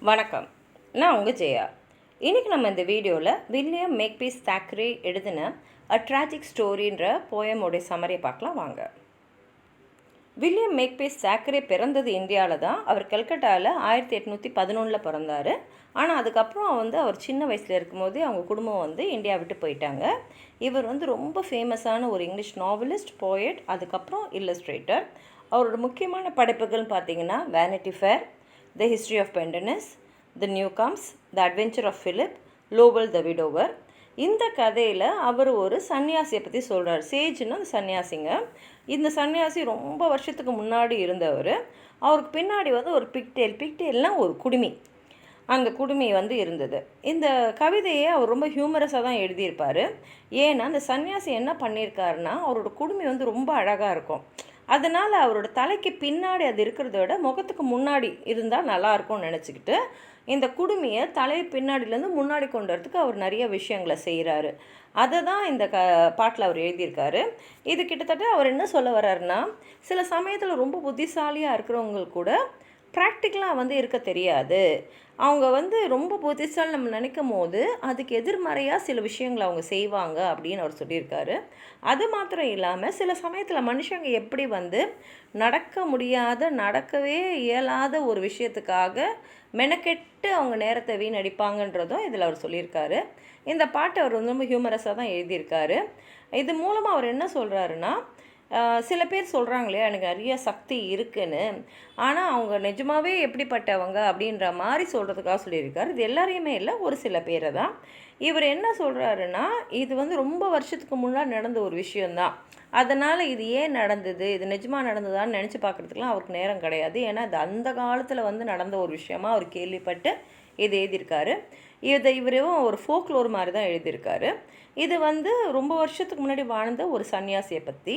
வணக்கம், நான் உங்கள் ஜெயா. இன்றைக்கி நம்ம இந்த வீடியோவில் வில்லியம் மேக்பீஸ் தாக்கரே எழுதின அ ட்ராஜிக் ஸ்டோரின்ற போயமோடைய சம்மரியை பார்க்கலாம் வாங்க. வில்லியம் மேக்பீஸ் தாக்கரே பிறந்தது இந்தியாவில் தான். அவர் கல்கட்டாவில் 1811 பிறந்தார். ஆனால் அதுக்கப்புறம் அவர் சின்ன வயசில் இருக்கும்போது அவங்க குடும்பம் இந்தியா விட்டு போயிட்டாங்க. இவர் ரொம்ப ஃபேமஸான ஒரு இங்கிலீஷ் நாவலிஸ்ட், போயட், அதுக்கப்புறம் இல்லஸ்ட்ரேட்டர். அவரோட முக்கியமான படைப்புகள்னு பார்த்தீங்கன்னா Vanity Fair, the History of Pendennis, the Newcomes, the Adventure of Philip, Lovel the Widower. இந்த கதையில் அவர் ஒரு சன்னியாசியை பற்றி சொல்கிறார். சேஜ்னா அந்த சன்னியாசிங்க. இந்த சன்னியாசி ரொம்ப வருஷத்துக்கு முன்னாடி இருந்தவர். அவருக்கு பின்னாடி ஒரு பிக்டெயில்னால் ஒரு குடுமி. அந்த குடுமி இருந்தது. இந்த கவிதையை அவர் ரொம்ப ஹியூமரஸாக தான் எழுதியிருப்பார். ஏன்னா அந்த சன்னியாசி என்ன பண்ணியிருக்காருன்னா, அவரோட குடுமி ரொம்ப அழகாக இருக்கும். அதனால் அவரோட தலைக்கு பின்னாடி அது இருக்கிறத விட முகத்துக்கு முன்னாடி இருந்தால் நல்லாயிருக்கும்னு நினச்சிக்கிட்டு இந்த குடுமியை தலை பின்னாடிலேருந்து முன்னாடி கொண்டு வரதுக்கு அவர் நிறைய விஷயங்களை செய்கிறாரு. அதை தான் இந்த பாட்டில் அவர் எழுதியிருக்காரு. இது கிட்டத்தட்ட அவர் என்ன சொல்ல வர்றாருன்னா, சில சமயத்தில் ரொம்ப புத்திசாலியாக இருக்கிறவங்களுக்கு கூட ப்ராக்டிக்கலாக இருக்க தெரியாது. அவங்க ரொம்ப புத்திசாலி நம்ம நினைக்கும் போது அதுக்கு எதிர்மறையாக சில விஷயங்களை அவங்க செய்வாங்க அப்படின்னு அவர் சொல்லியிருக்காரு. அது மாத்திரம் இல்லாமல் சில சமயத்தில் மனுஷங்க எப்படி நடக்க முடியாத, நடக்கவே இயலாத ஒரு விஷயத்துக்காக மெனக்கெட்டு அவங்க நேரத்தை வீணடிப்பாங்கன்றதும் இதில் அவர் சொல்லியிருக்காரு. இந்த பாட்டை அவர் ரொம்ப ஹியூமரஸாக தான் எழுதியிருக்காரு. இது மூலமாக அவர் என்ன சொல்கிறாருன்னா, சில பேர் சொல்கிறாங்களே எனக்கு நிறைய சக்தி இருக்குன்னு, ஆனால் அவங்க நிஜமாகவே எப்படிப்பட்டவங்க அப்படின்ற மாதிரி சொல்கிறதுக்காக சொல்லியிருக்காரு. இது எல்லாரையுமே இல்லை, ஒரு சில பேரை தான். இவர் என்ன சொல்கிறாருன்னா, இது ரொம்ப வருஷத்துக்கு முன்னாடி நடந்த ஒரு விஷயந்தான். அதனால் இது ஏன் நடந்தது, இது நிஜமாக நடந்ததான்னு நினச்சி பார்க்குறதுக்குலாம் அவருக்கு நேரம் கிடையாது. ஏன்னா இது அந்த காலத்தில் நடந்த ஒரு விஷயமா அவர் கேள்விப்பட்டு இது எழுதியிருக்காரு. இவரும் ஒரு ஃபோக்லோர் மாதிரி தான் எழுதியிருக்காரு. இது ரொம்ப வருஷத்துக்கு முன்னாடி வாழ்ந்த ஒரு சன்னியாசியை பற்றி.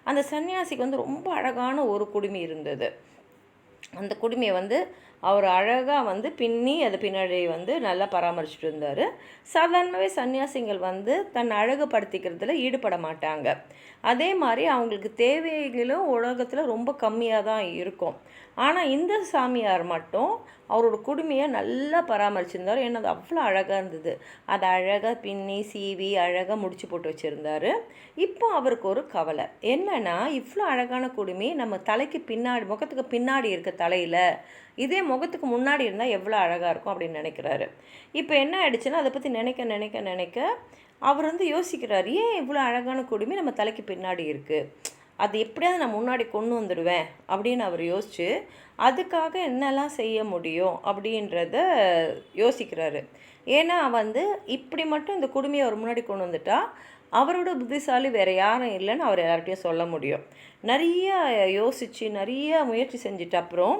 அந்த சன்னியாசிக்கு ரொம்ப அழகான ஒரு குடுமி இருந்தது. அந்த குடுமியை அவர் அழகாக பின்னி அது பின்னாடி நல்லா பராமரிச்சுட்டு இருந்தார். சாதாரணமாகவே சன்னியாசிகள் தன்னை அழகுபடுத்திக்கிறதுல ஈடுபட மாட்டாங்க. அதே மாதிரி அவங்களுக்கு தேவைகளும் உலகத்தில் ரொம்ப கம்மியாக தான் இருக்கும். ஆனால் இந்த சாமியார் மட்டும் அவரோட குடுமையை நல்லா பராமரிச்சிருந்தார். ஏன்னா அது அவ்வளோ அழகாக இருந்தது. அதை அழகாக பின்னி சீவி அழகாக முடிச்சு போட்டு வச்சுருந்தார். இப்போ அவருக்கு ஒரு கவலை என்னென்னா, இவ்வளோ அழகான குடுமி நம்ம தலைக்கு பின்னாடி, முகத்துக்கு பின்னாடி இருக்க தலையில், இதே முகத்துக்கு முன்னாடி இருந்தால் எவ்வளோ அழகாக இருக்கும் அப்படின்னு நினைக்கிறாரு. இப்போ என்ன ஆயிடுச்சுன்னா, அதை பற்றி நினைக்க நினைக்க நினைக்க அவர் யோசிக்கிறார், ஏன் இவ்வளோ அழகான குடுமி நம்ம தலைக்கு பின்னாடி இருக்குது, அது எப்படியாவது நான் முன்னாடி கொண்டு வந்துடுவேன் அப்படின்னு அவர் யோசித்து அதுக்காக என்னெல்லாம் செய்ய முடியும் அப்படின்றத யோசிக்கிறாரு. ஏன்னா இப்படி மட்டும் இந்த குடுமையை அவர் முன்னாடி கொண்டு வந்துட்டா அவரோட புத்திசாலி வேறு யாரும் இல்லைன்னு அவர் எல்லார்ட்டையும் சொல்ல முடியும். நிறைய யோசித்து நிறைய முயற்சி செஞ்சுட்டு அப்புறம்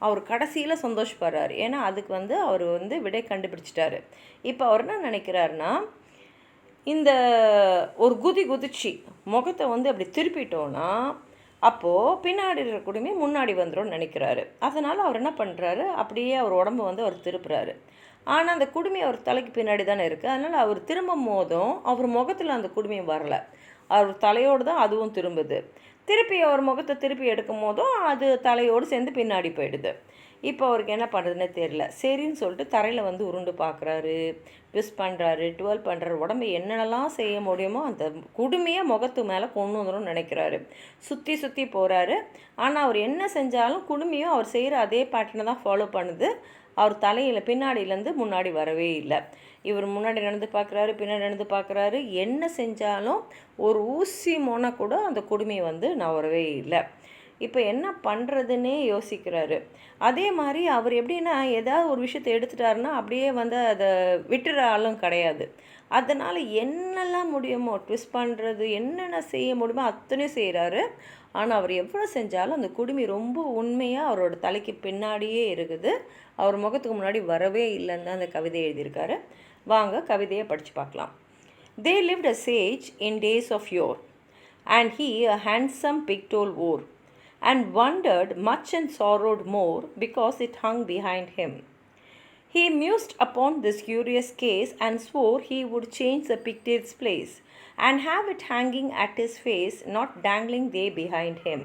அவர் கடைசியில் சந்தோஷப்படுறாரு. ஏன்னா அதுக்கு அவர் விடை கண்டுபிடிச்சிட்டாரு. இப்போ அவர் என்ன நினைக்கிறாருன்னா, இந்த ஒரு குதிச்சு முகத்தை அப்படி திருப்பிட்டோன்னா அப்போது பின்னாடி இருக்கிற குடுமி முன்னாடி வந்துடும் நினைக்கிறாரு. அதனால் அவர் என்ன பண்ணுறாரு, அப்படியே அவர் உடம்பு அவர் திருப்புறாரு. ஆனால் அந்த குடுமி அவர் தலைக்கு பின்னாடி தானே இருக்குது. அதனால் அவர் திரும்பும் போதும் அவர் முகத்தில் அந்த குடுமி வரலை, அவர் தலையோடு தான் அதுவும் திரும்புது. திருப்பி அவர் முகத்தை திருப்பி எடுக்கும் போதும் அது தலையோடு சேர்ந்து பின்னாடி போயிடுது. இப்போ அவருக்கு என்ன பண்ணுறதுன்னே தெரியல. சரின்னு சொல்லிட்டு தரையில் உருண்டு பார்க்குறாரு, ட்விஸ்ட் பண்ணுறாரு, டுவெல் பண்ணுறாரு, உடம்பு என்னென்னலாம் செய்ய முடியுமோ அந்த குடுமையை முகத்து மேலே கொண்டு வந்துடும் நினைக்கிறாரு. சுற்றி சுற்றி போகிறாரு. ஆனால் அவர் என்ன செஞ்சாலும் குடுமையும் அவர் செய்கிற அதே பேட்டர்னை தான் ஃபாலோ பண்ணுது. அவர் தலையில் பின்னாடியிலேருந்து முன்னாடி வரவே இல்லை. இவர் முன்னாடி நடந்து பார்க்குறாரு, பின்னாடி நடந்து பார்க்குறாரு, என்ன செஞ்சாலும் ஒரு ஊசி மோனை கூட அந்த குடுமையை நவரவே இல்லை. இப்போ என்ன பண்ணுறதுன்னே யோசிக்கிறாரு. அதே மாதிரி அவர் எப்படின்னா, ஏதாவது ஒரு விஷயத்தை எடுத்துட்டாருன்னா அப்படியே அதை விட்டுற ஆளும் கிடையாது. அதனால் என்னெல்லாம் முடியுமோ ட்விஸ்ட் பண்ணுறது, என்னென்ன செய்ய முடியுமோ அத்தனையும் செய்கிறாரு. ஆனால் அவர் எவ்வளோ செஞ்சாலும் அந்த குடுமி ரொம்ப உண்மையாக அவரோட தலைக்கு பின்னாடியே இருக்குது. அவர் முகத்துக்கு முன்னாடி வரவே இல்லைன்னு தான் அந்த கவிதை எழுதியிருக்காரு. வாங்க கவிதையை படித்து பார்க்கலாம். They lived a sage in days of yore, and he a handsome pigtail wore, and wondered much and sorrowed more because it hung behind him. He mused upon this curious case and swore he would change the pigtail's place and have it hanging at his face, not dangling there behind him.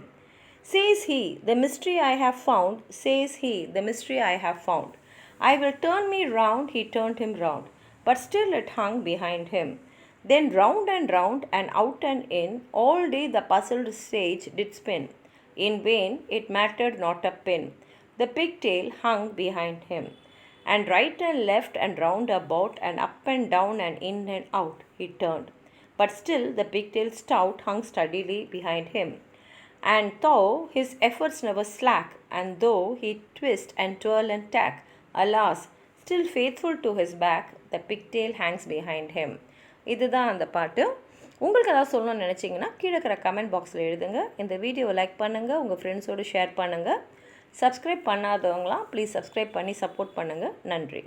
Says he, the mystery I have found, says he, the mystery I have found. I will turn me round, he turned him round, but still it hung behind him. Then round and out and in, all day the puzzled sage did spin. In vain, it mattered not a pin. The pigtail hung behind him. And right and left and round about and up and down and in and out he turned. But still the pigtail stout hung steadily behind him. And though his efforts never slack, and though he twist and twirl and tack, alas, still faithful to his back, the pigtail hangs behind him. இதுதான் அந்த பாட்டு. உங்களுக்கு ஏதாவது சொல்லணும்னு நினச்சிங்கன்னா கீழே இருக்கிற comment பாக்ஸில் எழுதுங்க. இந்த வீடியோவை லைக் பண்ணுங்கள், உங்கள் ஃப்ரெண்ட்ஸோடு ஷேர் பண்ணுங்கள். சப்ஸ்கிரைப் பண்ணாதவங்களாம் ப்ளீஸ் சப்ஸ்கிரைப் பண்ணி சப்போர்ட் பண்ணுங்கள். நன்றி.